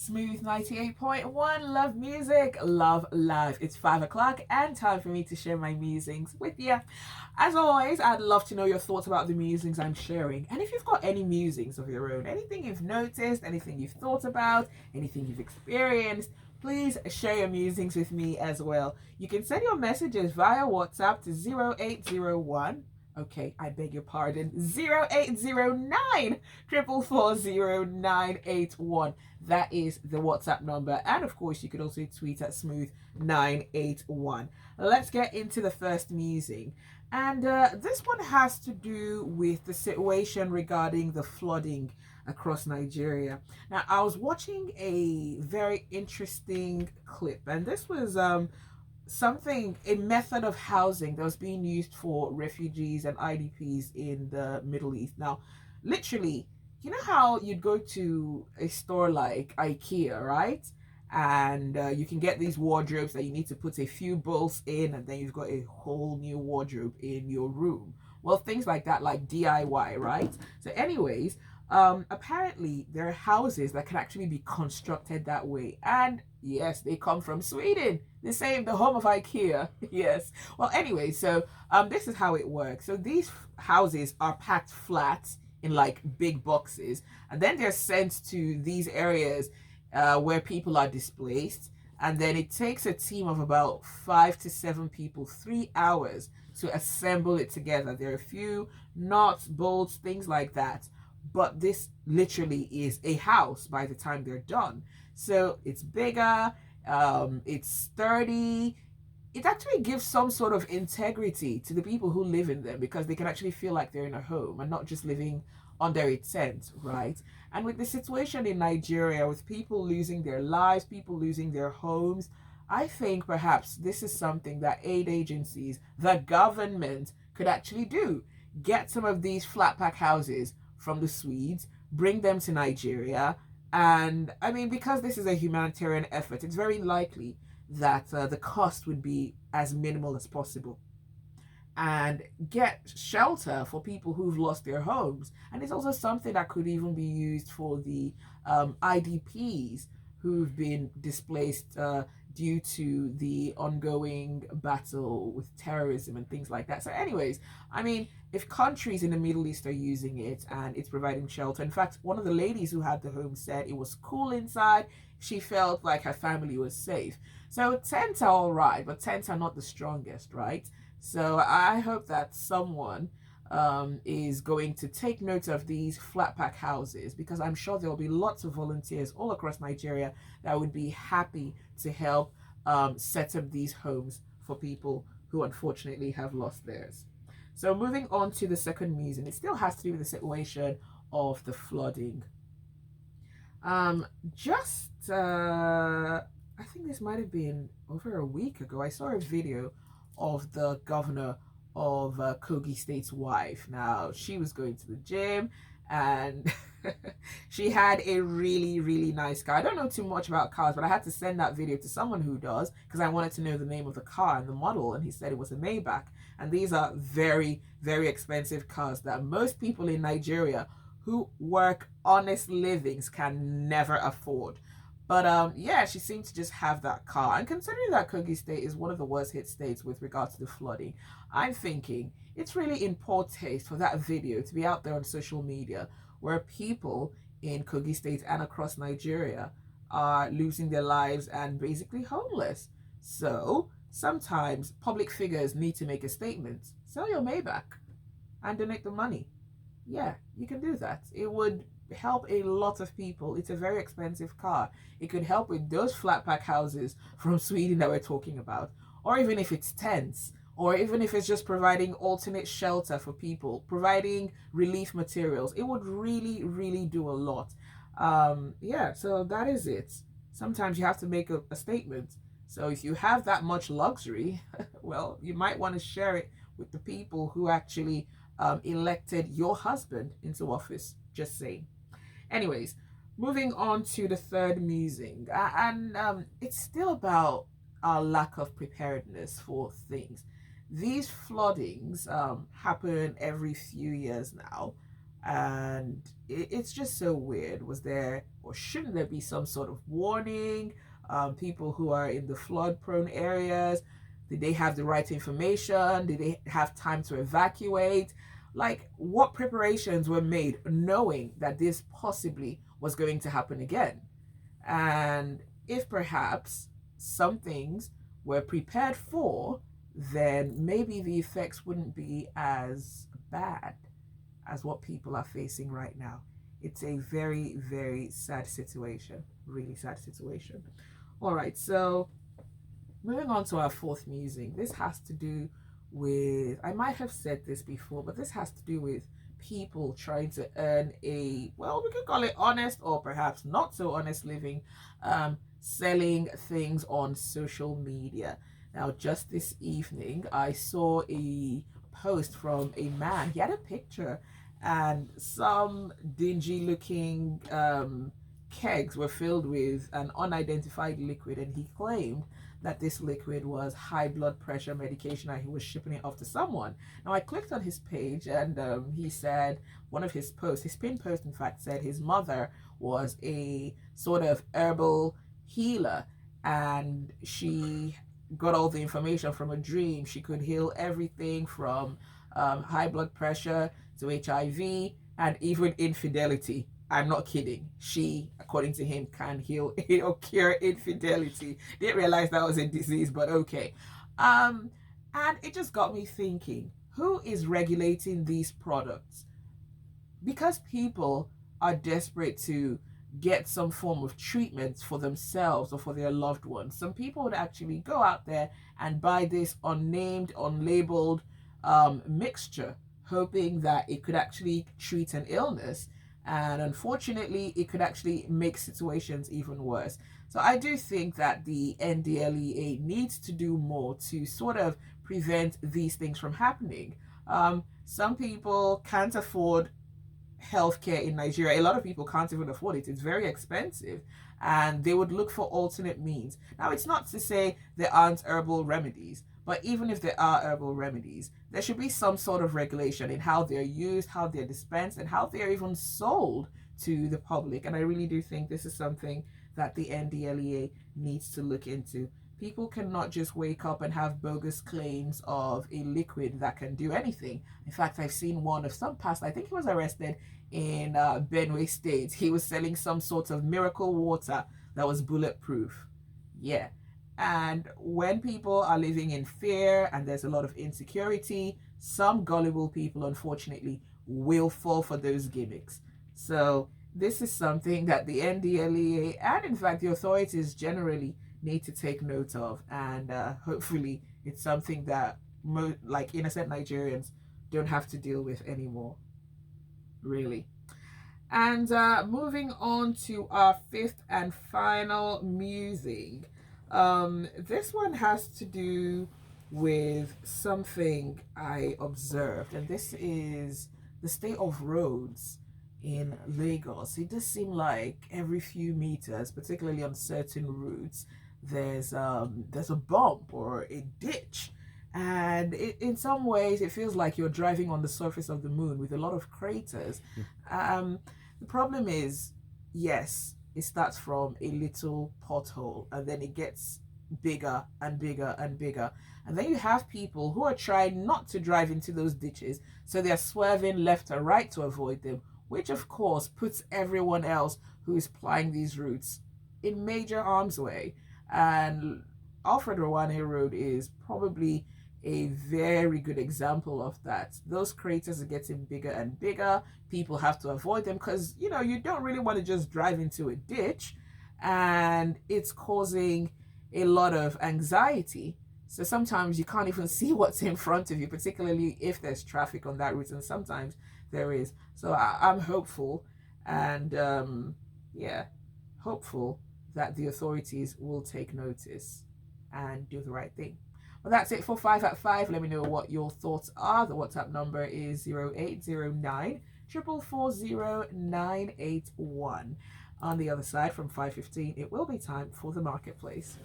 Smooth 98.1, love music, love life. It's 5 o'clock and time for me to share my musings with you. As always, I'd love to know your thoughts about the musings I'm sharing. And if you've got any musings of your own, anything you've noticed, anything you've thought about, anything you've experienced, please share your musings with me as well. You can send your messages via WhatsApp to 0801. Okay, I beg your pardon. 0809 4440981. That is the WhatsApp number. And of course, you could also tweet at Smooth981. Let's get into the first musing. And this one has to do with the situation regarding the flooding across Nigeria. Now, I was watching a very interesting clip, and this was a method of housing that was being used for refugees and IDPs in the Middle East. Now, literally, you know how you'd go to a store like IKEA, right? And you can get these wardrobes that you need to put a few bolts in, and then you've got a whole new wardrobe in your room. Well, things like that, like DIY, right? So, anyways, apparently there are houses that can actually be constructed that way, and yes, they come from Sweden, the home of IKEA. Yes. Well, anyway, so this is how it works. So these houses are packed flat in like big boxes, and then they're sent to these areas where people are displaced. And then it takes a team of about 5 to 7 people 3 hours to assemble it together. There are a few knots, bolts, things like that. But this literally is a house by the time they're done. So it's bigger, it's sturdy. It actually gives some sort of integrity to the people who live in them, because they can actually feel like they're in a home and not just living under a tent, right? And with the situation in Nigeria, with people losing their lives, people losing their homes, I think perhaps this is something that aid agencies, the government, could actually do. Get some of these flat pack houses from the Swedes, bring them to Nigeria. And I mean, because this is a humanitarian effort, it's very likely that the cost would be as minimal as possible. And get shelter for people who've lost their homes. And it's also something that could even be used for the IDPs who've been displaced due to the ongoing battle with terrorism and things like that. So, anyways, I mean, if countries in the Middle East are using it and it's providing shelter, in fact, one of the ladies who had the home said it was cool inside. She felt like her family was safe. So, tents are all right, but tents are not the strongest, right? So, I hope that someone is going to take note of these flat pack houses, because I'm sure there will be lots of volunteers all across Nigeria that would be happy to help set up these homes for people who unfortunately have lost theirs. So moving on to the second musing, it still has to do with the situation of the flooding. Just I think this might have been over a week ago, I saw a video of the governor of Kogi State's wife. Now, she was going to the gym, and she had a really, really nice car. I don't know too much about cars, but I had to send that video to someone who does, because I wanted to know the name of the car and the model, and he said it was a Maybach. And these are very, very expensive cars that most people in Nigeria who work honest livings can never afford. But yeah, she seemed to just have that car. And considering that Kogi State is one of the worst hit states with regard to the flooding, I'm thinking it's really in poor taste for that video to be out there on social media, where people in Kogi State and across Nigeria are losing their lives and basically homeless. So sometimes public figures need to make a statement. Sell your Maybach and donate the money. Yeah, you can do that. It would help a lot of people. It's a very expensive car. It could help with those flat pack houses from Sweden that we're talking about, or even if it's tents, or even if it's just providing alternate shelter for people, providing relief materials. It would really, really do a lot. Yeah, so that is it. Sometimes you have to make a statement. So if you have that much luxury, well, you might want to share it with the people who actually elected your husband into office. Just saying. Anyways, moving on to the third musing, and it's still about our lack of preparedness for things. These floodings happen every few years now. And it's just so weird. Was there, or shouldn't there be, some sort of warning? People who are in the flood prone areas, did they have the right information? Did they have time to evacuate? Like, what preparations were made knowing that this possibly was going to happen again? And if perhaps some things were prepared for, then maybe the effects wouldn't be as bad as what people are facing right now. It's a very, very sad situation. Really sad situation. All right, so moving on to our fourth musing. This has to do with, I might have said this before, but this has to do with people trying to earn a, well, we could call it honest or perhaps not so honest living, selling things on social media. Now, just this evening, I saw a post from a man. He had a picture, and some dingy looking kegs were filled with an unidentified liquid, and he claimed that this liquid was high blood pressure medication and he was shipping it off to someone. Now, I clicked on his page, and he said, one of his posts, his pinned post in fact, said his mother was a sort of herbal healer, and she got all the information from a dream. She could heal everything from high blood pressure to HIV and even infidelity. I'm not kidding. She, according to him, can heal or cure infidelity. Didn't realize that was a disease, but okay. And it just got me thinking, who is regulating these products? Because people are desperate to get some form of treatment for themselves or for their loved ones. Some people would actually go out there and buy this unnamed, unlabeled mixture, hoping that it could actually treat an illness. And unfortunately, it could actually make situations even worse. So I do think that the NDLEA needs to do more to sort of prevent these things from happening. Some people can't afford healthcare in Nigeria. A lot of people can't even afford it. It's very expensive, and they would look for alternate means. Now, it's not to say there aren't herbal remedies, but even if there are herbal remedies, there should be some sort of regulation in how they're used, how they're dispensed, and how they're even sold to the public. And I really do think this is something that the NDLEA needs to look into. People cannot just wake up and have bogus claims of a liquid that can do anything. In fact, I've seen one of some past, I think he was arrested in Benue State. He was selling some sort of miracle water that was bulletproof. Yeah. And when people are living in fear and there's a lot of insecurity, some gullible people, unfortunately, will fall for those gimmicks. So this is something that the NDLEA and, in fact, the authorities generally need to take note of. And hopefully it's something that like innocent Nigerians don't have to deal with anymore. Really. And moving on to our fifth and final musing. This one has to do with something I observed, and this is the state of roads in Lagos. It does seem like every few meters, particularly on certain routes, there's a bump or a ditch, and in some ways it feels like you're driving on the surface of the moon with a lot of craters. The problem is, yes, it starts from a little pothole and then it gets bigger and bigger and bigger, and then you have people who are trying not to drive into those ditches, so they're swerving left or right to avoid them, which of course puts everyone else who is plying these routes in major harm's way. And Alfred Rawane Road is probably a very good example of that. Those craters are getting bigger and bigger. People have to avoid them because, you know, you don't really want to just drive into a ditch, and it's causing a lot of anxiety. So sometimes you can't even see what's in front of you, particularly if there's traffic on that route, and sometimes there is. So I'm hopeful, and hopeful that the authorities will take notice and do the right thing. Well, that's it for 5 at 5. Let me know what your thoughts are. The WhatsApp number is 0809 440 981. On the other side, from 5:15, it will be time for the marketplace.